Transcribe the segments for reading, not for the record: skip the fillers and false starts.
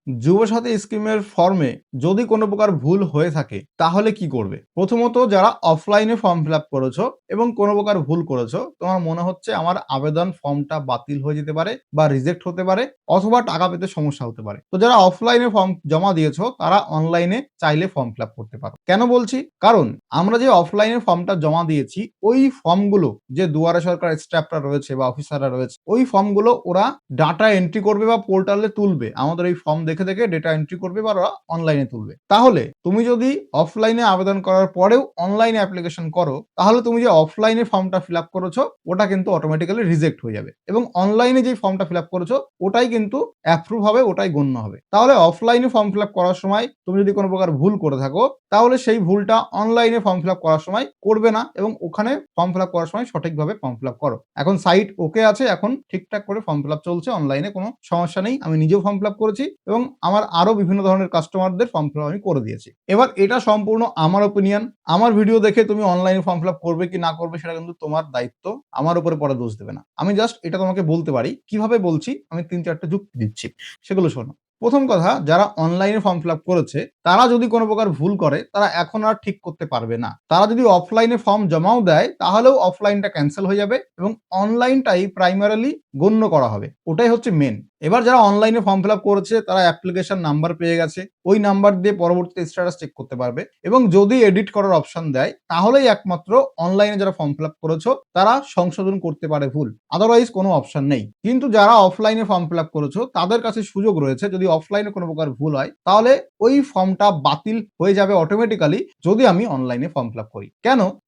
যুবসাথী স্কিমের ফর্মে যদি কোনো প্রকার ভুল হয়ে থাকে তাহলে কি করবে? প্রথমত যারা অফলাইনে ফর্ম ফিল আপ করেছো এবং কোনো প্রকার ভুল করেছো, তোমার মনে হচ্ছে আমার আবেদন ফর্মটা বাতিল হয়ে যেতে পারে বা রিজেক্ট হতে পারে অথবা টাকা পেতে সমস্যা হতে পারে। তো যারা অফলাইনে ফর্ম জমা দিয়েছো তারা অনলাইনে চাইলে ফর্ম ফিল আপ করতে পারো। কেন বলছি? কারণ আমরা যে অফলাইনে ফর্মটা জমা দিয়েছি ওই ফর্মগুলো যে দুয়ারে সরকার স্টাফরা রয়েছে বা অফিসাররা রয়েছে ওই ফর্মগুলো ওরা ডাটা এন্ট্রি করবে বা পোর্টালে তুলবে, আমাদের এই ফর্ম দেখে দেখে ডেটা এন্ট্রি করবে বা ওরা অনলাইনে তুলবে। তাহলে তুমি যদি অফলাইনে আবেদন করার পরেও অনলাইনে অ্যাপ্লিকেশন করো তাহলে তুমি যে অফলাইনে ফর্মটা ফিল আপ করেছো ওটা কিন্তু অটোমেটিক্যালি রিজেক্ট হয়ে যাবে এবং অনলাইনে যে ফর্মটা ফিল আপ করেছো ওটাই কিন্তু অ্যাপ্রুভ হবে, ওটাই গণ্য হবে। তাহলে অফলাইনে ফর্ম ফিল আপ করার সময় তুমি যদি কোনো প্রকার ভুল করে থাকো তাহলে সেই ভুলটা অনলাইনে ফর্ম ফিল আপ করার সময় করবে না এবং ওখানে ফর্ম ফিল আপ করার সময় সঠিকভাবে ফর্ম ফিল আপ করো। এখন সাইট ওকে আছে, এখন ঠিকঠাক করে ফর্ম ফিল আপ চলছে, অনলাইনে কোনো সমস্যা নেই। আমি নিজেও ফর্ম ফিল আপ করেছি এবং আমার আরো বিভিন্ন ধরনের কাস্টমারদের ফর্ম ফিল আপ আমি করে দিয়েছি। এবার এটা সম্পূর্ণ আমার ওপিনিয়ন। আমার ভিডিও দেখে তুমি অনলাইনে ফর্ম ফিল আপ করবে কি না করবে সেটা কিন্তু তোমার দায়িত্ব, আমার উপরে পরে দোষ দেবে না। আমি জাস্ট এটা তোমাকে বলতে পারি। কিভাবে বলছি আমি ৩-৪টা যুক্তি দিচ্ছি, সেগুলো শোনো। প্রথম কথা, যারা অনলাইনে ফর্ম ফিল আপ করেছে তারা যদি কোনো প্রকার ভুল করে তারা এখন আর ঠিক করতে পারবে না। তারা যদি অফলাইনে ফর্ম জমাও দেয় তাহলেও অফলাইনটা ক্যান্সেল হয়ে যাবে এবং অনলাইনটাই প্রাইমারিলি গণ্য করা হবে, ওটাই হচ্ছে মেন। এবার যারা অনলাইনে ফর্ম ফিল আপ করেছে তারা অ্যাপ্লিকেশন নাম্বার পেয়ে গেছে, ওই নাম্বার দিয়ে পরবর্তীতে স্ট্যাটাস চেক করতে পারবে এবং যদি এডিট করার অপশন দেয় তাহলেই একমাত্র অনলাইনে যারা ফর্ম ফিল আপ করেছো তারা সংশোধন করতে পারে ভুল, আদারওয়াইজ কোনো অপশন নেই। কিন্তু যারা অফলাইনে ফর্ম ফিল আপ করেছো তাদের কাছে সুযোগ রয়েছে, যদি অফলাইনে কোনো প্রকার ভুল হয় তাহলে ওই ফর্মটা বাতিল হয়ে যাবে অটোমেটিক্যালি যদি আমি অনলাইনে ফর্ম ফিল আপ করি।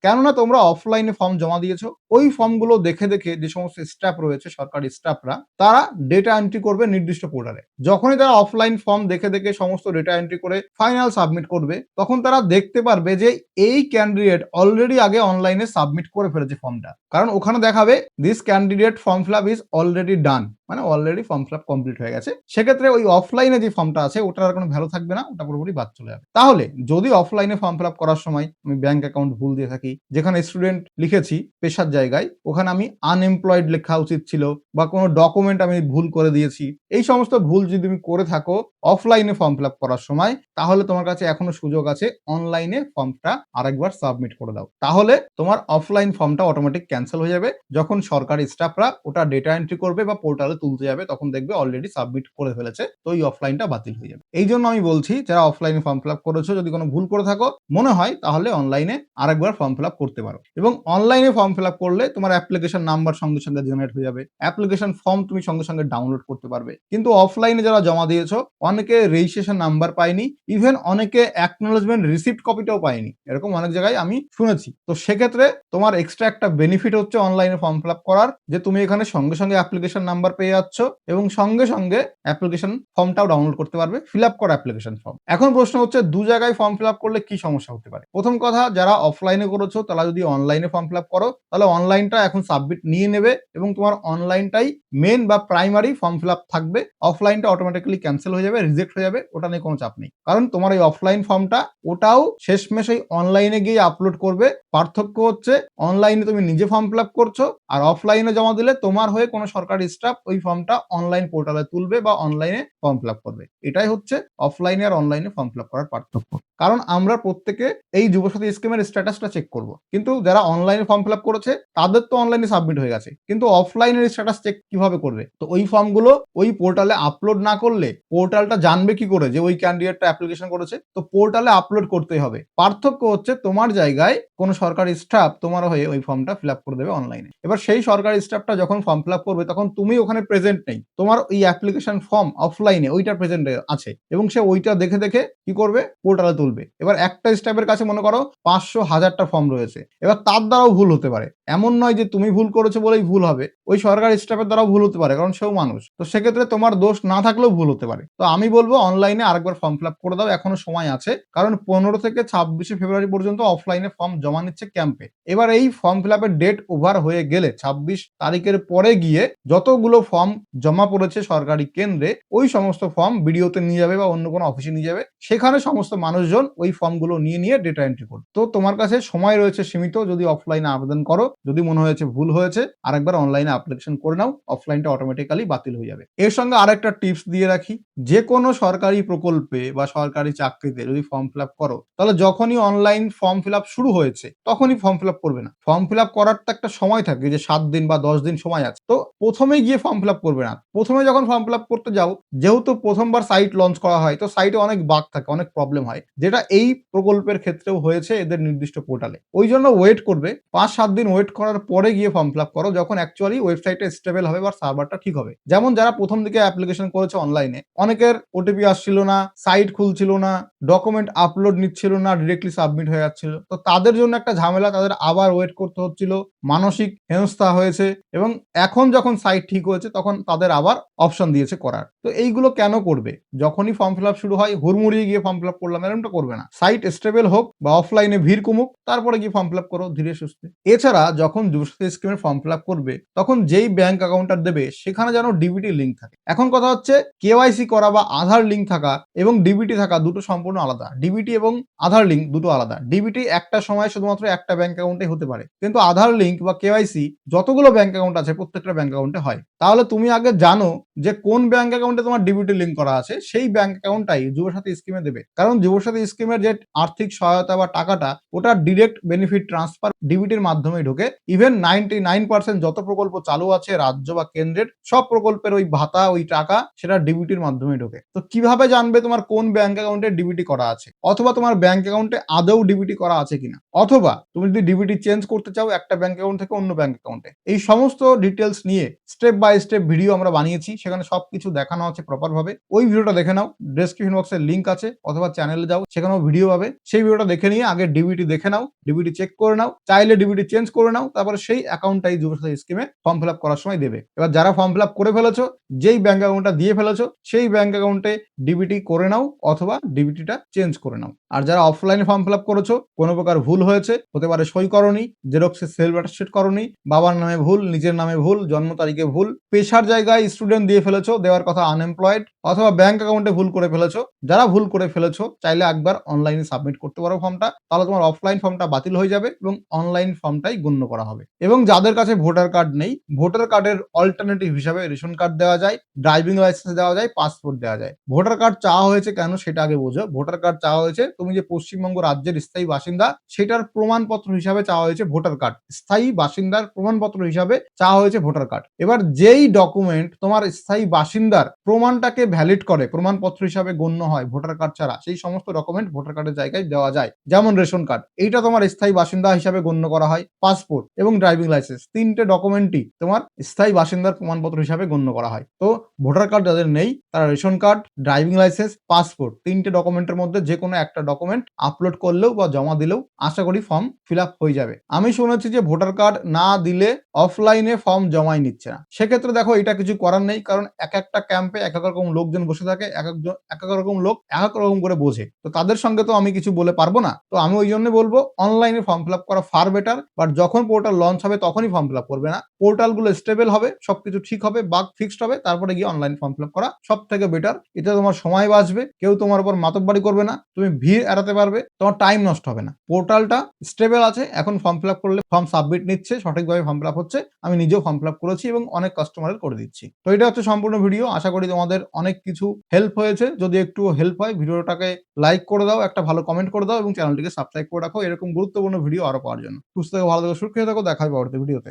কেননা তোমরা অফলাইনে ফর্ম জমা দিয়েছো, ওই ফর্মগুলো দেখে দেখে যে সমস্ত স্টাফ রয়েছে সরকারি স্টাফরা তারা ডেটা এন্ট্রি করবে নির্দিষ্ট পোর্টালে। যখনই তারা অফলাইন ফর্ম দেখে দেখে সমস্ত ডেটা এন্ট্রি করে ফাইনাল সাবমিট করবে তখন তারা দেখতে পারবে যে এই ক্যান্ডিডেট অলরেডি আগে অনলাইনে সাবমিট করে ফেলেছে ফর্মটা, কারণ ওখানে দেখাবে this candidate form fill up is already done, মানে already form fill up complete হয়ে গেছে। সেক্ষেত্রে ওই অফলাইনে যে ফর্মটা আছে ওটার আর কোনো ভ্যালু থাকবে না, ওটা পুরোপুরি বাদ চলে যাবে। তাহলে যদি অফলাইনে ফর্ম ফিল আপ করার সময় আমি ব্যাংক অ্যাকাউন্ট ভুল দিয়ে থাকি, যেখানে স্টুডেন্ট লিখেছি পেশার জায়গায় ওখানে আমি আনএমপ্লয়েড লেখা উচিত ছিল, বা কোনো ডকুমেন্ট আমি ভুল করে দিয়েছি, এই সমস্ত ভুল যদি তুমি করে থাকো অফলাইনে ফর্ম ফিল আপ করার সময় তাহলে তোমার কাছে এখনো সুযোগ আছে অনলাইনে ফর্মটা আরেকবার সাবমিট করে দাও। তাহলে তোমার অফলাইন ফর্মটা অটোমেটিক ক্যান্সেল হয়ে যাবে। যখন সরকারি স্টাফরা ওটা ডেটা এন্ট্রি করবে বা পোর্টালে তুলতে যাবে তখন দেখবে অলরেডি সাবমিট করে ফেলেছে, তো এই অফলাইনটা বাতিল হয়ে যাবে। এই জন্য আমি বলছি যারা অফলাইনে ফর্ম ফিল আপ করেছো যদি কোনো ভুল করে থাকো মনে হয় তাহলে অনলাইনে আরেকবার ফর্ম ফিল আপ করতে পারো। এবং অনলাইনে ফর্ম ফিল আপ করলে তোমার অ্যাপ্লিকেশন নাম্বার সঙ্গে সঙ্গে জেনারেট হয়ে যাবে, অ্যাপ্লিকেশন ফর্ম তুমি সঙ্গে সঙ্গে ডাউনলোড করতে পারবে। কিন্তু অফলাইনে যারা জমা দিয়েছো অনেকে রেজিস্ট্রেশন নাম্বার পায়নি, ইভেন অনেকে অ্যাকনোলেজমেন্ট রিসিপ্ট কপিটাও পায়নি, এরকম অনেক জায়গায় আমি শুনেছি। তো সেক্ষেত্রে তোমার এক্সট্রা একটা বেনিফিট হচ্ছে অনলাইনে ফর্ম ফিল আপ করার, যে তুমি এখানে সঙ্গে সঙ্গে অ্যাপ্লিকেশন নাম্বার পেয়ে যাচ্ছ এবং সঙ্গে সঙ্গে অ্যাপ্লিকেশন ফর্মটাও ডাউনলোড করতে পারবে, ফিল আপ করা অ্যাপ্লিকেশন ফর্ম। এখন প্রশ্ন হচ্ছে দু জায়গায় ফর্ম ফিল আপ করলে কি সমস্যা হতে পারে? প্রথম কথা, যারা অফলাইনে করেছো তারা যদি অনলাইনে ফর্ম ফিল আপ করো তাহলে অনলাইনটা এখন সাবমিট নিয়ে নেবে এবং তোমার অনলাইনটাই মেন বা প্রাইমারি ফর্ম ফিল আপ থাকবে, অফলাইনটা অটোমেটিক্যালি ক্যান্সেল হয়ে যাবে, রিজেক্ট হয়ে যাবে, ওটা নিয়ে কোনো চাপ নেই। কারণ তোমার এই অফলাইন ফর্মটা ওটাও শেষমেশ এই অনলাইনে গিয়ে আপলোড করবে। পার্থক্য হচ্ছে অনলাইনে তুমি নিজে ফর্ম ফিল আপ করছো আর অফলাইনে জমা দিলে তোমার হয়ে কোনো সরকারি স্টাফ ওই ফর্মটা অনলাইন পোর্টালে তুলবে বা অনলাইনে ফর্ম ফিল আপ করবে। এটাই হচ্ছে অফলাইনে আর অনলাইনে ফর্ম ফিল আপ করার পার্থক্য। কারণ আমরা প্রত্যেকে এই যুবসাথী স্কিমের স্ট্যাটাসটা চেক করব, কিন্তু যারা অনলাইনে ফর্ম ফিল আপ করেছে তাদের তো অনলাইনে সাবমিট হয়ে গেছে, কিন্তু অফলাইনের স্ট্যাটাস চেক কিভাবে করবে? তো ওই ফর্মগুলো ওই পোর্টালে আপলোড না করলে পোর্টালটা জানবে কি করে যে ওই ক্যান্ডিডেটটা অ্যাপ্লিকেশন করেছে? তো পোর্টালে আপলোড করতেই হবে। পার্থক্য হচ্ছে তোমার জায়গায় কোনো সরকারি স্টাফ তোমার হয়ে ওই ফর্মটা ফিল আপ করে দেবে অনলাইনে। এবার সেই সরকারি স্টাফটা যখন ফর্ম ফিল আপ করবে তখন তুমি ওখানে প্রেজেন্ট নেই, তোমার ওই অ্যাপ্লিকেশন ফর্ম অফলাইনে ওইটা প্রেজেন্ট আছে এবং সে ওইটা দেখে দেখে কি করবে? পোর্টালে তুলবে। এবার একটা স্টাফের কাছে মনে করো 500-1000টা ফর্ম রয়েছে, এবার তার দ্বারাও ভুল হতে পারে। এমন নয় যে তুমি ভুল করেছো বলেই ভুল হবে, ওই সরকারি স্টাফের দ্বারাও ভুল হতে পারে, কারণ সেও মানুষ। তো সেক্ষেত্রে তোমার দোষ না থাকলেও ভুল হতে পারে। তো আমি বলবো অনলাইনে আরেকবার ফর্ম ফিল আপ করে দাও, এখনো সময় আছে, কারণ 15 থেকে 26 ফেব্রুয়ারি পর্যন্ত অফলাইনে ফর্ম জমা নিচ্ছে ক্যাম্পে। এবার এই ফর্ম ফিল আপের ডেট ওভার হয়ে গেলে 26 তারিখের পরে গিয়ে যতগুলো ফর্ম জমা পড়েছে সরকারি কেন্দ্রে ওই সমস্ত ফর্ম বিডিওতে নিয়ে যাবে বা অন্য কোনো অফিসে নিয়ে যাবে, সেখানে সমস্ত মানুষজন ওই ফর্মগুলো নিয়ে ডেটা এন্ট্রি করবে। তো তোমার কাছে সময় রয়েছে সীমিত, যদি অফলাইনে আবেদন করো, যদি মনে হয়েছে ভুল হয়েছে আরেকবার অনলাইনে অ্যাপ্লিকেশন করে নাও, অফলাইনটা অটোমেটিক্যালি বাতিল হয়ে যাবে। এর সঙ্গে আরেকটা টিপস দিয়ে রাখি, যে কোনো সরকারি প্রকল্পে বা সরকারি চাকরিতে যদি ফর্ম ফিল আপ করো, তাহলে যখনই অনলাইন ফর্ম ফিল আপ শুরু হয়েছে তখনই ফর্ম ফিল আপ করবে না। ফর্ম ফিল আপ করার তো একটা সময় থাকে যে 7 দিন বা 10 দিন সময় আছে, তো প্রথমে গিয়ে ফর্ম ফিল আপ করবে না। প্রথমে যখন ফর্ম ফিল আপ করতে যাও, যেহেতু প্রথমবার সাইট লঞ্চ করা হয়, তো সাইটে অনেক বাগ থাকে, অনেক প্রবলেম হয়, যেটা এই প্রকল্পের ক্ষেত্রেও হয়েছে এদের নির্দিষ্ট পোর্টালে। ওই জন্য ওয়েট করবে, 5-7 দিন ওয়েট করার পরে গিয়ে ফর্ম ফিল আপ করো, যখন অ্যাকচুয়ালি ওয়েবসাইটে স্টেবল হবে বা সার্ভারটা ঠিক হবে। যেমন যারা প্রথম দিকে অ্যাপ্লিকেশন করেছে অনলাইনে, অনেকের ওটিপি আসছিল না, সাইট খুলছিল না, ডকুমেন্ট আপলোড নিচ্ছিল না, ডিরেক্টলি সাবমিট হয়ে যাচ্ছিল, তো তাদের জন্য একটা ঝামেলা, তাদের আবার ওয়েট করতে হচ্ছিল, মানসিক হেনস্থা হয়েছে, এবং এখন যখন সাইট ঠিক হয়েছে তখন তাদের আবার অপশন দিয়েছে করার। তো এইগুলো কেন করবে? যখনই ফর্ম ফিল আপ শুরু হয় হুড়মুড়িয়ে গিয়ে ফর্ম ফিল আপ করলাম, এরকমটা করবে না। সাইট স্টেবল হোক বা অফলাইনে ভিড় কমুক, তারপরে গিয়ে ফর্ম ফিল আপ করো ধীরে সুস্থে। এছাড়া যখন যুবসাথী স্কিমের ফর্ম ফিল আপ করবে, তখন যেই ব্যাংক অ্যাকাউন্টটা দেবে সেখানে যেন ডিবিটি লিঙ্ক থাকে। এখন কথা হচ্ছে, কেওয়াইসি করা বা আধার লিঙ্ক থাকা এবং ডিবিটি থাকা দুটো সম্পূর্ণ আলাদা। ডিবিটি এবং আধার লিঙ্ক দুটো আলাদা। ডিবিটি একটা সময় শুধুমাত্র একটা ব্যাংক অ্যাকাউন্টে হতে পারে, কিন্তু আধার লিঙ্ক বা কেওয়াইসি যতগুলো ব্যাংক অ্যাকাউন্ট আছে প্রত্যেকটা ব্যাংক অ্যাকাউন্টে হয়। তাহলে তুমি আগে জানো যে কোন ব্যাংক অ্যাকাউন্টে তোমার ডিবিটি লিঙ্ক করা আছে, সেই ব্যাংক অ্যাকাউন্টটাই যুবসাথী স্কিমে দেবে। কারণ যুবসাথী স্কিমের যে আর্থিক সহায়তা বা টাকাটা, ওটা ডিরেক্ট বেনিফিট ট্রান্সফার ডিবিটির মাধ্যমেই ঢোকে। ইভেন 99% যত প্রকল্প চালু আছে রাজ্য বা কেন্দ্রের, সব প্রকল্পের ওই ভাতা, ওই টাকা সেটা ডিবিটির মাধ্যমে ঢোকে। তো কিভাবে জানবে তোমার কোন ব্যাংক অ্যাকাউন্টে ডিবিটি করা আছে, অথবা তোমার ব্যাংক অ্যাকাউন্টে আদৌ ডিবিটি করা আছে কিনা, অথবা তুমি যদি ডিবিটি চেঞ্জ করতে চাও একটা ব্যাংক অ্যাকাউন্ট থেকে অন্য ব্যাংক অ্যাকাউন্টে, এই সমস্ত ডিটেলস নিয়ে স্টেপ বাই স্টেপ ভিডিও আমরা বানিয়েছি, সেখানে সবকিছু দেখানো আছে প্রপার ভাবে। ওই ভিডিওটা দেখে নাও, ডেসক্রিপশন বক্সে লিংক আছে, অথবা চ্যানেলে যাও, সেখানেও ভিডিও পাবে। সেই ভিডিওটা দেখে নিয়ে আগে ডিবিটি দেখে নাও, ডিবিটি চেক করে নাও, চাইলে ডিবিটি চেঞ্জ করে নাও, তারপরে সেই অ্যাকাউন্টটাই যুবসাথী স্কিমে ফর্ম ফিল আপ করার সময় দেবে। এবার যারা ফর্ম ফিল আপ করে ফেলেছো, যেই ব্যাংক অ্যাকাউন্টটা দিয়ে ফেলেছো, সেই ব্যাংক অ্যাকাউন্টে ডিবিটি করে নাও অথবা ডিবিটিটা চেঞ্জ করে নাও। আর যারা অফলাইনে ফর্ম ফিল আপ করেছো, কোনো প্রকার ভুল হয়েছে, হতে পারে সই করনি, জেরক্সে সেলফ অ্যাটাস্টেড করনি, বাবার নামে ভুল, নিজের নামে ভুল, জন্ম তারিখে ভুল, পেশার জায়গায় স্টুডেন্ট দিয়ে ফেলেছো, দেওয়ার কথা আনএমপ্লয়েড, অথবা ব্যাংক অ্যাকাউন্টে ভুল করে ফেলেছো, যারা ভুল করে ফেলেছো চাইলে একবার অনলাইনে সাবমিট করতে পারো ফর্মটা, তাহলে তোমার অফলাইন ফর্মটা বাতিল হয়ে যাবে এবং অনলাইন ফর্মটাই গণ্য করা হবে। এবং যাদের কাছে ভোটার কার্ড নেই, ভোটার কার্ডের অল্টারনেটিভ হিসাবে রেশন কার্ড দেওয়া যায়, ড্রাইভিং লাইসেন্স দেওয়া যায়, পাসপোর্ট দেওয়া যায়। ভোটার কার্ড চাওয়া হয়েছে কেন সেটা আগে বোঝো। ভোটার কার্ড চাওয়া হয়েছে, তুমি যে পশ্চিমবঙ্গ রাজ্যের স্থায়ী বাসিন্দা সেটার প্রমাণপত্র হিসাবে চাওয়া হয়েছে ভোটার কার্ড। স্থায়ী বাসিন্দার প্রমাণপত্র হিসাবে চাওয়া হয়েছে ভোটার কার্ড। এবার যেই ডকুমেন্ট তোমার স্থায়ী বাসিন্দার প্রমাণটাকে ভ্যালিড করে, প্রমাণপত্র হিসাবে গণ্য হয় ভোটার কার্ড ছাড়া, সেই সমস্ত ডকুমেন্ট ভোটার কার্ডের জায়গায় দেওয়া যায়। যেমন রেশন কার্ড, এইটা তোমার স্থায়ী বাসিন্দা হিসাবে গণ্য করা হয়। পাসপোর্ট এবং ড্রাইভিং লাইসেন্স, তিনটে ডকুমেন্টই তোমার স্থায়ী বাসিন্দার প্রমাণপত্র হিসাবে গণ্য করা হয়। তো ভোটার কার্ড যাদের নেই, তারা ration card, driving licence, passport, তিনটে ডকুমেন্টের মধ্যে যে কোনো একটা ডকুমেন্ট আপলোড করলেও বা জমা দিলেও আশা করি ফর্ম ফিল আপ হয়ে যাবে। আমি শুনেছি যে ভোটার কার্ড না দিলে অফলাইনে ফর্ম জমাই নিচ্ছে না। সেক্ষেত্রে দেখো, এটা কিছু করার নেই, কারণ এক একটা ক্যাম্পে এক এক রকম লোকজন বসে থাকে, এক এক রকম লোক এক এক রকম করে বোঝে, তো তাদের সঙ্গে তো আমি কিছু বলে পারবো না। তো আমি ওই জন্য বলবো অনলাইনে ফর্ম ফিল আপ করা ফার বেটার, বাট যখন পোর্টাল লঞ্চ হবে তখনই ফর্ম ফিল আপ করবে না। পোর্টাল গুলো স্টেবল হবে, সবকিছু ঠিক হবে, বাগ ফিক্সড হবে, তারপরে গিয়ে অনলাইন ফর্ম ফিল আপ করা সব থেকে বেটার। এতে তোমার সময় বাঁচবে, কেউ তোমার উপর মাতব্বাড়ি করবে না, তুমি ভিড় এড়াতে পারবে, তোমার টাইম নষ্ট হবে না। পোর্টালটা স্টেবল আছে, এখন ফর্ম ফিল আপ করলে ফর্ম সাবমিট নিচ্ছে, সঠিকভাবে ফর্ম ফিল আপ হচ্ছে। আমি নিজেও ফর্ম ফিল আপ করেছি এবং অনেক কাস্টমারের করে দিচ্ছি। তো এটা হচ্ছে সম্পূর্ণ ভিডিও। আশা করি তোমাদের অনেক কিছু হেল্প হয়েছে। যদি একটু হেল্প হয়, ভিডিওটাকে লাইক করে দাও, একটা ভালো কমেন্ট করে দাও এবং চ্যানেলটিকে সাবস্ক্রাইব করে রাখো এরকম গুরুত্বপূর্ণ ভিডিও আরো পাওয়ার জন্য। সুস্থ থেকো, ভালো থেকো, সুরক্ষিত থেকো। দেখা হবে পরবর্তী ভিডিওতে।